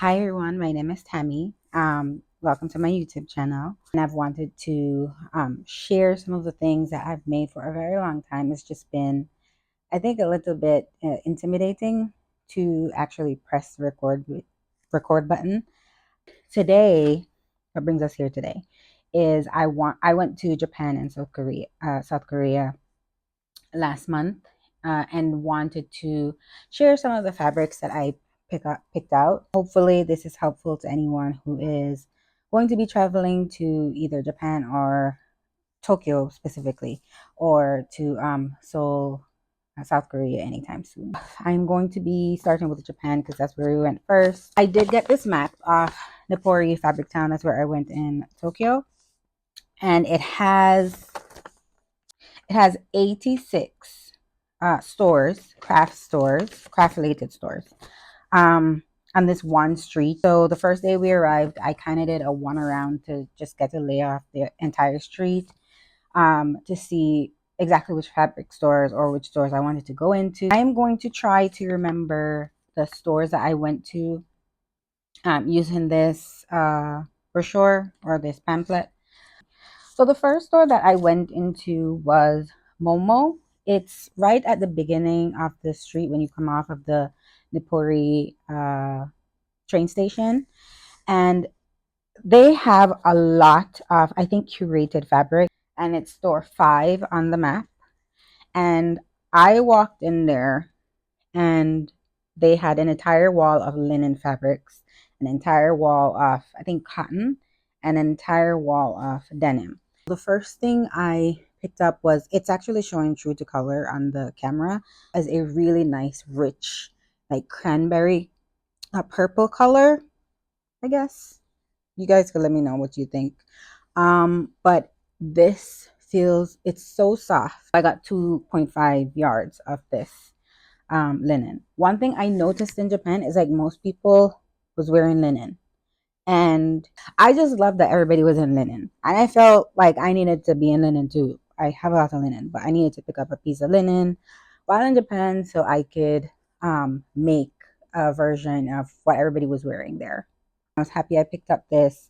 Hi everyone, my name is Tammy. Welcome to my YouTube channel. And I've wanted to share some of the things that I've made for a very long time. It's just been, I think, a little bit intimidating to actually press the record button. Today, what brings us here today is I went to Japan and South Korea last month, and wanted to share some of the fabrics that I picked out. Hopefully, this is helpful to anyone who is going to be traveling to either Japan or Tokyo specifically, or to Seoul, South Korea anytime soon. I'm going to be starting with Japan because that's where we went first. I did get this map off Nippori Fabric Town. That's where I went in Tokyo, and it has 86 stores, craft related stores, um, on this one street. So the first day we arrived, I kind of did a one around to just get to lay off the entire street, to see exactly which fabric stores or which stores I wanted to go into. I am going to try to remember the stores that I went to, using this brochure or this pamphlet. So the first store that I went into was Momo. It's right at the beginning of the street when you come off of the Nippori train station. And they have a lot of, I think, curated fabric. And it's store 5 on the map. And I walked in there and they had an entire wall of linen fabrics, an entire wall of, I think, cotton, and an entire wall of denim. The first thing I picked up was, it's actually showing true to color on the camera, as a really nice, rich, like cranberry, purple color, I guess. You guys can let me know what you think. But this feels, it's so soft. I got 2.5 yards of this linen. One thing I noticed in Japan is like most people was wearing linen. And I just love that everybody was in linen. And I felt like I needed to be in linen too. I have a lot of linen, but I needed to pick up a piece of linen while in Japan so I could make a version of what everybody was wearing there. I was happy I picked up this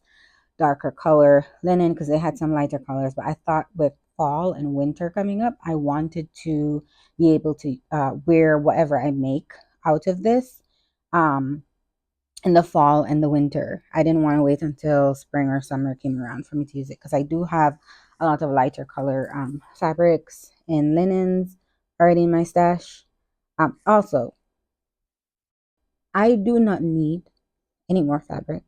darker color linen because they had some lighter colors, but I thought with fall and winter coming up, I wanted to be able to wear whatever I make out of this in the fall and the winter. I didn't want to wait until spring or summer came around for me to use it because I do have a lot of lighter color fabrics and linens already in my stash. Also, I do not need any more fabric.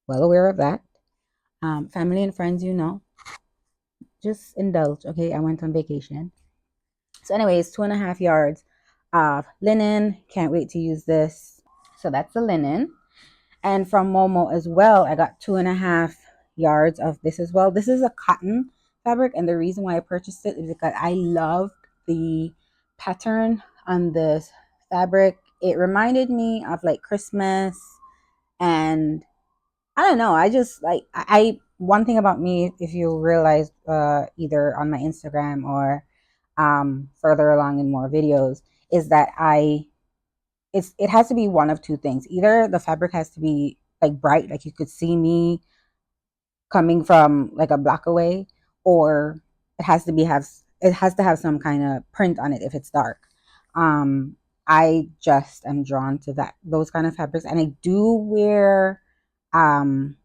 Well aware of that. Family and friends, just indulge. Okay, I went on vacation. So, anyways, 2.5 yards of linen. Can't wait to use this. So that's the linen. And from Momo as well, I got 2.5 yards of this as well. This is a cotton fabric, and the reason why I purchased it is because I loved the pattern on this fabric. It reminded me of like Christmas, and I don't know. I just like I one thing about me, if you realize, either on my Instagram or further along in more videos, is that it has to be one of two things. Either the fabric has to be like bright, like you could see me coming from like a block away, or it has to have some kind of print on it if it's dark. Um, I just am drawn to those kind of fabrics, and I do wear um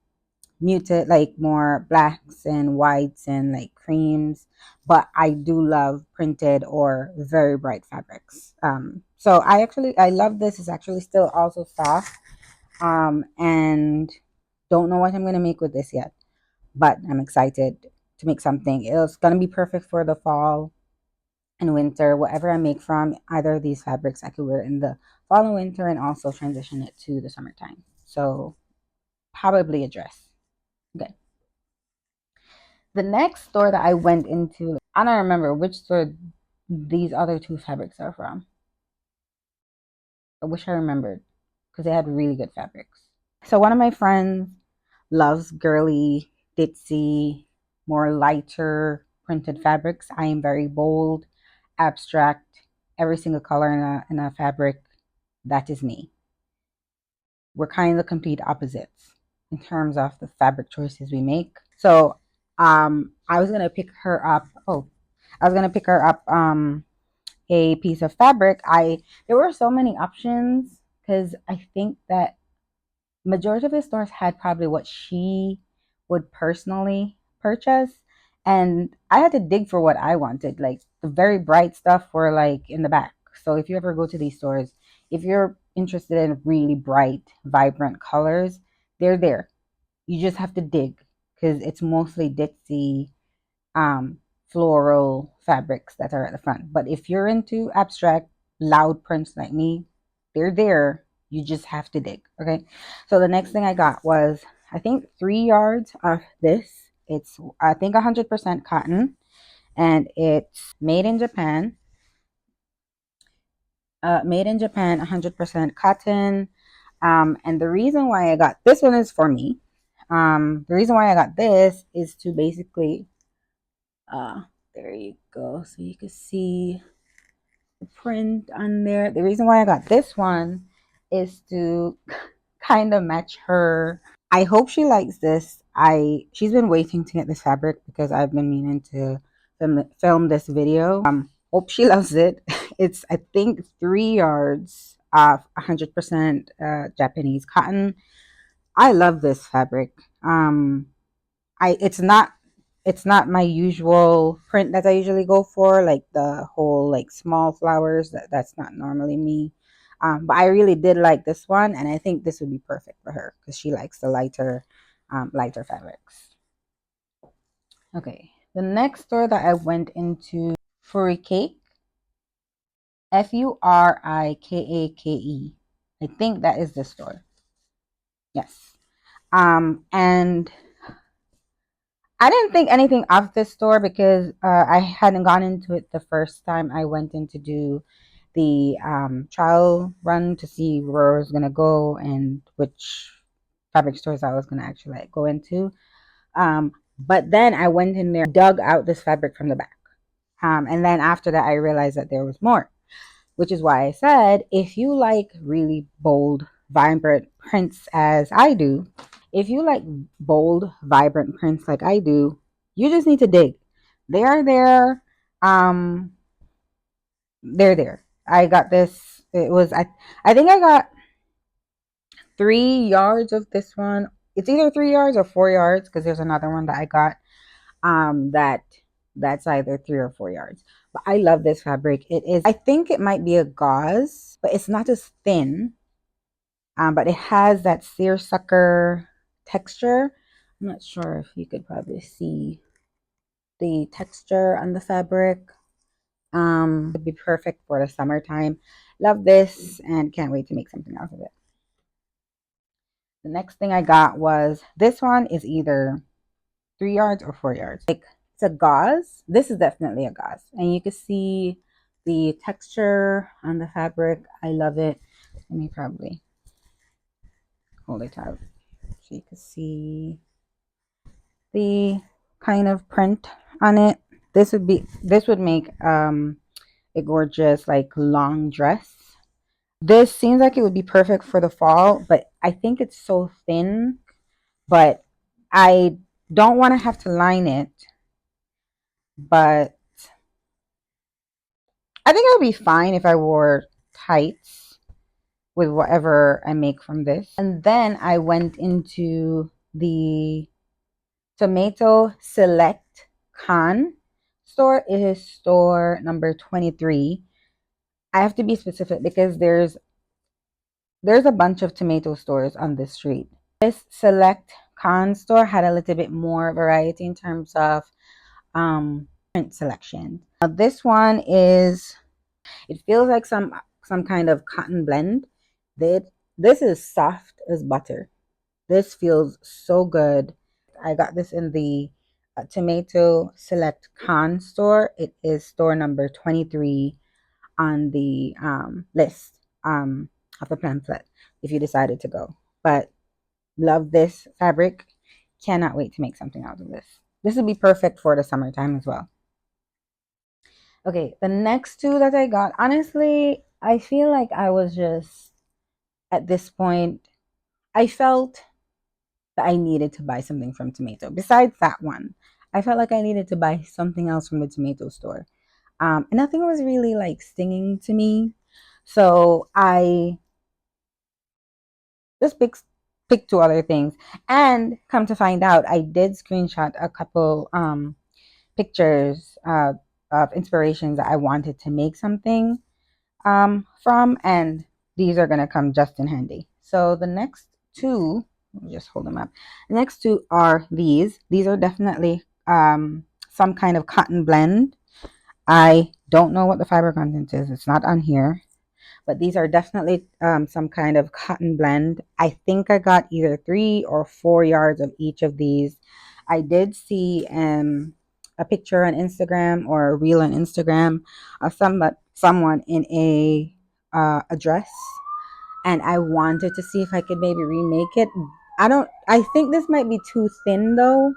muted, like more blacks and whites and like creams, but I do love printed or very bright fabrics. So I love this. It's actually still also soft, and don't know what I'm going to make with this yet, but I'm excited to make something. It's going to be perfect for the fall and winter. Whatever I make from either of these fabrics, I could wear in the fall and winter, and also transition it to the summertime. So probably a dress. Okay. The next store that I went into, I don't remember which store these other two fabrics are from. I wish I remembered because they had really good fabrics. So one of my friends loves girly, ditzy, more lighter printed fabrics. I am very bold, abstract, every single color in a fabric. That is me. we're kind of complete opposites in terms of the fabric choices we make. So I was gonna pick her up. Oh, I was gonna pick her up a piece of fabric. I There were so many options because I think that majority of the stores had probably what she would personally purchase, and I had to dig for what I wanted. Like the very bright stuff were like in the back. So if you ever go to these stores, if you're interested in really bright vibrant colors, they're there. You just have to dig because it's mostly ditzy um, floral fabrics that are at the front. But if you're into abstract, loud prints like me, they're there. You just have to dig. Okay. So the next thing I got was, I think, 3 yards of this. It's, I think, 100% cotton, and it's made in Japan. Made in Japan, 100% cotton. And the reason why I got this one is for me. The reason why I got this is to basically uh, there you go. So you can see the print on there. The reason why I got this one is to kind of match her. I hope she likes this. She's been waiting to get this fabric because I've been meaning to film this video. Hope she loves it. It's, I think, 3 yards of 100% Japanese cotton. I love this fabric. I it's not my usual print that I usually go for, like the whole like small flowers. That's not normally me. But I really did like this one, and I think this would be perfect for her because she likes the lighter fabrics. Okay, the next store that I went into, Furikake, Furikake. I think that is the store. Yes. And I didn't think anything of this store because I hadn't gone into it the first time I went in to do the trial run to see where I was gonna go and which fabric stores I was gonna actually like go into. But then I went in there, dug out this fabric from the back, and then after that I realized that there was more, which is why I said if you like really bold, vibrant prints as I do, if you like bold, vibrant prints like I do, you just need to dig. They are there. Um, they're there. I got this. I think I got 3 yards of this one. It's either 3 yards or 4 yards because there's another one that I got. That that's either 3 or 4 yards. But I love this fabric. It is. I think it might be a gauze, but it's not as thin. But it has that seersucker texture. I'm not sure if you could probably see the texture on the fabric. Would be perfect for the summertime. Love this and can't wait to make something out of it. The next thing I got was this one is either 3 yards or 4 yards. Like it's a gauze. This is definitely a gauze, and you can see the texture on the fabric. I love it. Let me probably hold it out so you can see the kind of print on it. This would make a gorgeous like long dress. This seems like it would be perfect for the fall, but I think it's so thin. But I don't want to have to line it, but I think it would be fine if I wore tights with whatever I make from this. And then I went into the Tomato Select Con store. It is store number 23. I have to be specific because there's a bunch of tomato stores on this street. This Select Con store had a little bit more variety in terms of print selection. Now this one is, it feels like some kind of cotton blend. This is soft as butter. This feels so good. I got this in the Tomato Select Con store. It is store number 23 on the list of the pamphlet if you decided to go. But love this fabric. Cannot wait to make something out of this. This would be perfect for the summertime as well. Okay, the next two that I got, honestly, I feel like I was just at this point I felt that I needed to buy something from Tomato. Besides that one, I felt like I needed to buy something else from the tomato store. And nothing was really like stinging to me. So I just picked two other things. And come to find out, I did screenshot a couple pictures of inspirations that I wanted to make something from, and these are gonna come just in handy. So the next two, let me just hold them up. The next two are these. These are definitely some kind of cotton blend. I don't know what the fiber content is. It's not on here, but these are definitely some kind of cotton blend. I think I got either 3 or 4 yards of each of these. I did see a picture on Instagram or a reel on Instagram of someone in a dress, and I wanted to see if I could maybe remake it. I think this might be too thin though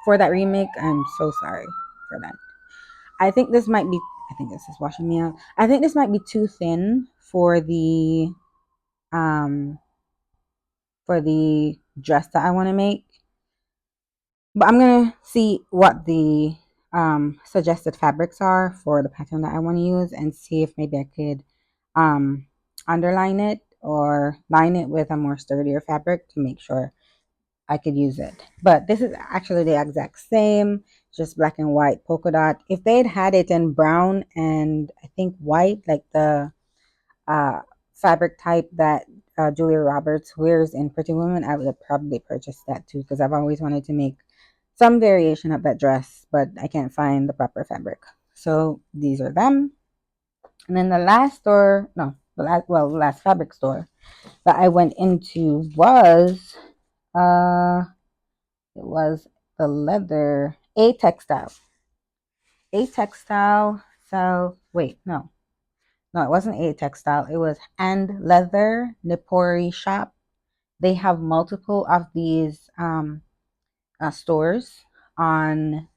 for that remake. I'm so sorry for that. I think this might be. I think this is washing me out. I think this might be too thin um for the dress that I want to make. But I'm gonna see what the suggested fabrics are for the pattern that I want to use, and see if maybe I could um underline it or line it with a more sturdier fabric to make sure I could use it. But this is actually the exact same, just black and white polka dot. If they'd had it in brown and I think white, like the uh, fabric type that Julia Roberts wears in Pretty Woman, I would have probably purchased that too, because I've always wanted to make some variation of that dress, but I can't find the proper fabric. So these are them. And then the last store, no, the last fabric store that I went into was uh it was the leather A textile. A textile. So wait, no. No, it wasn't A textile. It was And Leather Nippori shop. They have multiple of these stores on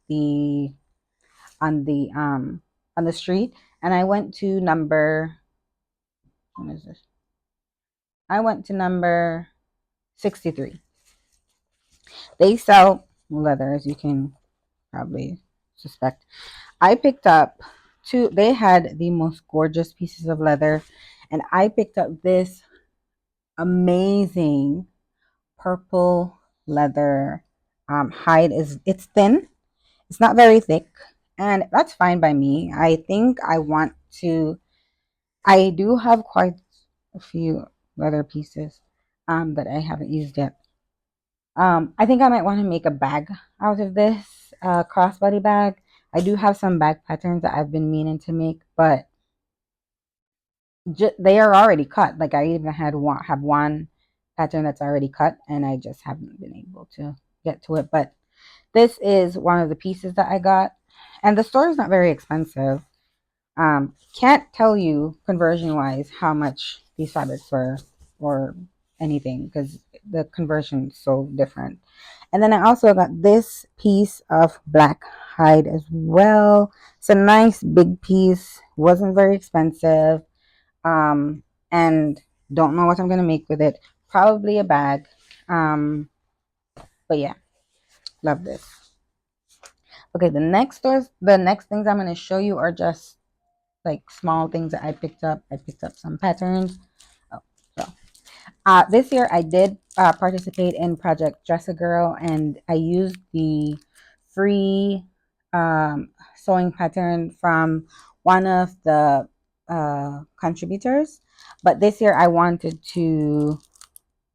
on the um on the street, and I went to number. What is this? I went to number 63. They sell leather, as you can probably suspect. I picked up two. They had the most gorgeous pieces of leather, and I picked up this amazing purple leather hide. Is It's thin, it's not very thick, and that's fine by me. I think I want to. I do have quite a few leather pieces that I haven't used yet. I think I might want to make a bag out of this crossbody bag. I do have some bag patterns that I've been meaning to make, but they are already cut. Like I even have one pattern that's already cut, and I just haven't been able to get to it. But this is one of the pieces that I got, and the store is not very expensive. Can't tell you conversion wise how much these fabrics were or anything, because the conversion is so different. And then I also got this piece of black hide as well. It's a nice big piece, wasn't very expensive. And don't know what I'm gonna make with it. Probably a bag. But yeah, love this. Okay, the next things I'm gonna show you are just like small things that I picked up. I picked up some patterns. Oh, so this year I did participate in Project Dress a Girl, and I used the free sewing pattern from one of the contributors. But this year I wanted to,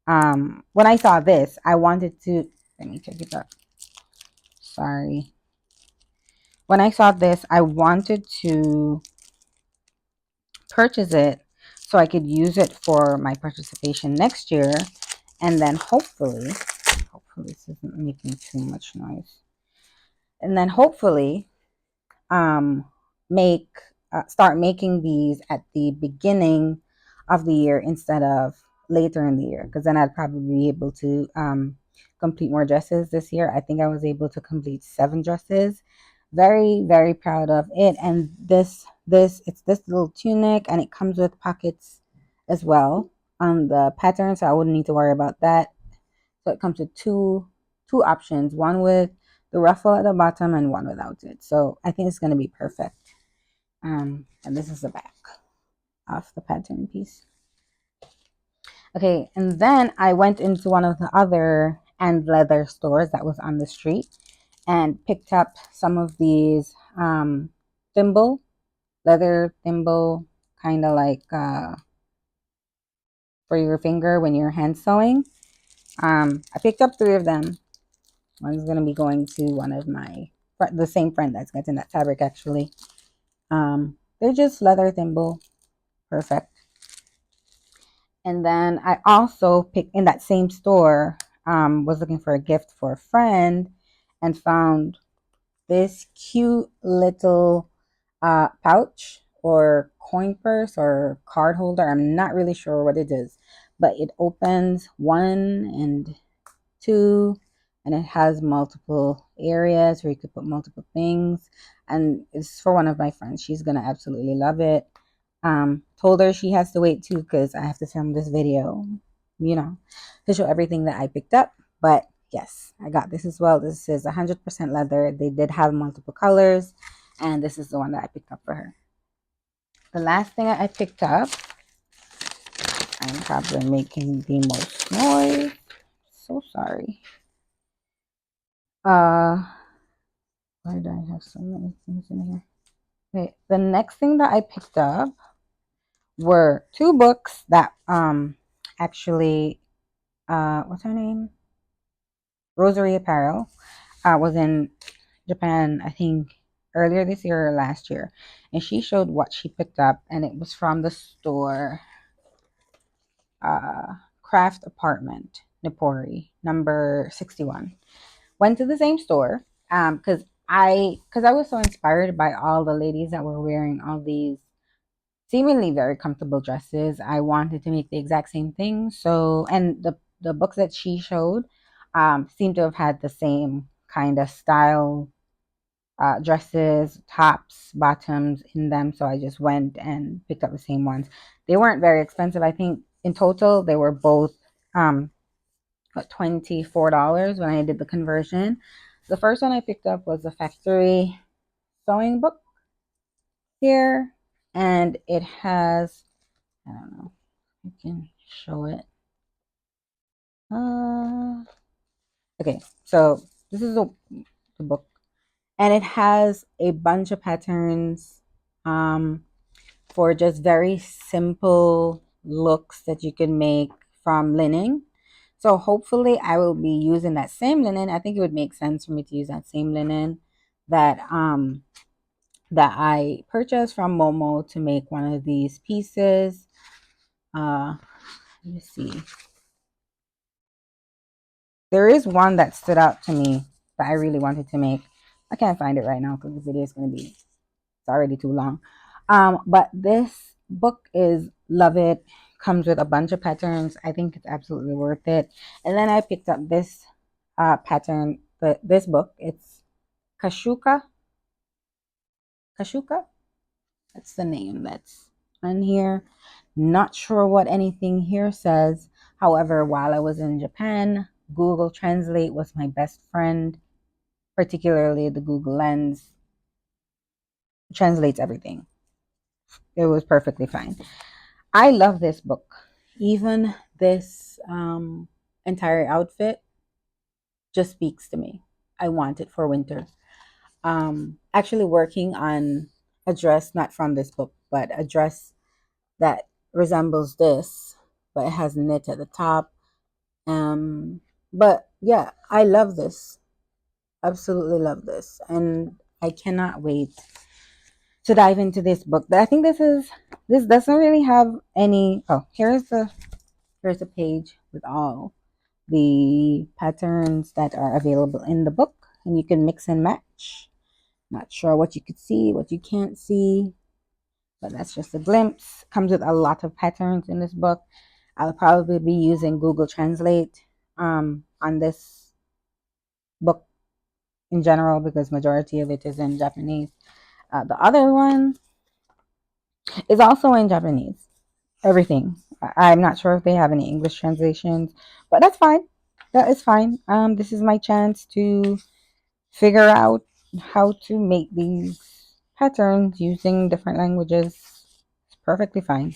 when I saw this, I wanted to, let me check it up. Sorry. When I saw this, I wanted to purchase it so I could use it for my participation next year, and then hopefully this isn't making too much noise, and then hopefully um make start making these at the beginning of the year instead of later in the year, because then I'd probably be able to complete more dresses this year. I think I was able to complete 7 dresses. Very, very proud of it. And this it's this little tunic, and it comes with pockets as well. on the pattern, so I wouldn't need to worry about that. So it comes with two options, one with the ruffle at the bottom and one without it. So I think it's going to be perfect. And this is the back of the pattern piece. Okay, and then I went into one of the other and leather stores that was on the street and picked up some of these thimble, leather thimble, kind of like for your finger when you're hand sewing. I picked up 3 of them. One's gonna be going to one of the same friend that's getting that fabric actually. They're just leather thimble, perfect. And then I also picked in that same store. Was looking for a gift for a friend, and found this cute little pouch or coin purse or card holder. I'm not really sure what it is, but it opens 1 and 2, and it has multiple areas where you could put multiple things. And it's for one of my friends. She's gonna absolutely love it. Told her she has to wait too because I have to film this video, you know, to show everything that I picked up. But yes, I got this as well. This is 100% leather. They did have multiple colors, and this is the one that I picked up for her. The last thing I picked up, I'm probably making the most noise. So sorry. Why do I have so many things in here? Okay, the next thing that I picked up were 2 books that actually what's her name? Rosary Apparel was in Japan, I think earlier this year or last year, and she showed what she picked up, and it was from the store Craft Apartment, Nippori, number 61. Went to the same store because I was so inspired by all the ladies that were wearing all these seemingly very comfortable dresses. I wanted to make the exact same thing. So, and the books that she showed seemed to have had the same kind of style, dresses, tops, bottoms in them. So I just went and picked up the same ones. They weren't very expensive. I think in total they were both um, $24 when I did the conversion. The first one I picked up was a factory sewing book here, and it has, I don't know, I can show it. Okay, so this is the book, and it has a bunch of patterns for just very simple looks that you can make from linen. So hopefully I will be using that same linen. I think it would make sense for me to use that same linen that that I purchased from Momo to make one of these pieces. Let me see. There is one that stood out to me that I really wanted to make. I can't find it right now because the video is going to be, it's already too long. But this book is, love it. Comes with a bunch of patterns. I think it's absolutely worth it. And then I picked up this pattern, this book. It's Kashuka. Kashuka? That's the name that's on here. Not sure what anything here says. However, while I was in Japan, Google Translate was my best friend, particularly the Google Lens translates everything. It was perfectly fine. I love this book. Even this entire outfit just speaks to me. I want it for winter. Actually working on a dress, not from this book, but a dress that resembles this, but it has knit at the top. But yeah, I love this. Absolutely love this. And I cannot wait to dive into this book. I think this doesn't really have any. Oh, here's a page with all the patterns that are available in the book, and you can mix and match. Not sure what you could see, what you can't see, but that's just a glimpse. Comes with a lot of patterns in this book. I'll probably be using Google Translate on this book in general because majority of it is in Japanese. The other one is also in Japanese. Everything. I'm not sure if they have any English translations, but that's fine. That is fine. This is my chance to figure out how to make these patterns using different languages. It's perfectly fine.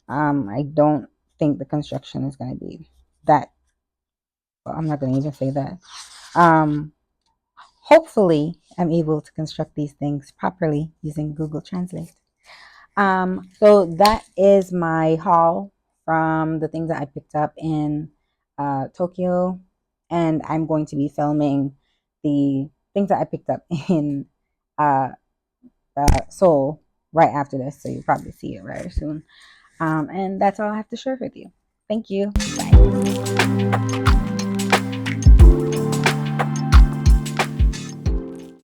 I don't think the construction is going to be that. Well, I'm not going to even say that. Um, Hopefully, I'm able to construct these things properly using Google Translate. So that is my haul from the things that I picked up in Tokyo, and I'm going to be filming the things that I picked up in uh, Seoul right after this. So you'll probably see it very soon. And that's all I have to share with you. Thank you. Bye.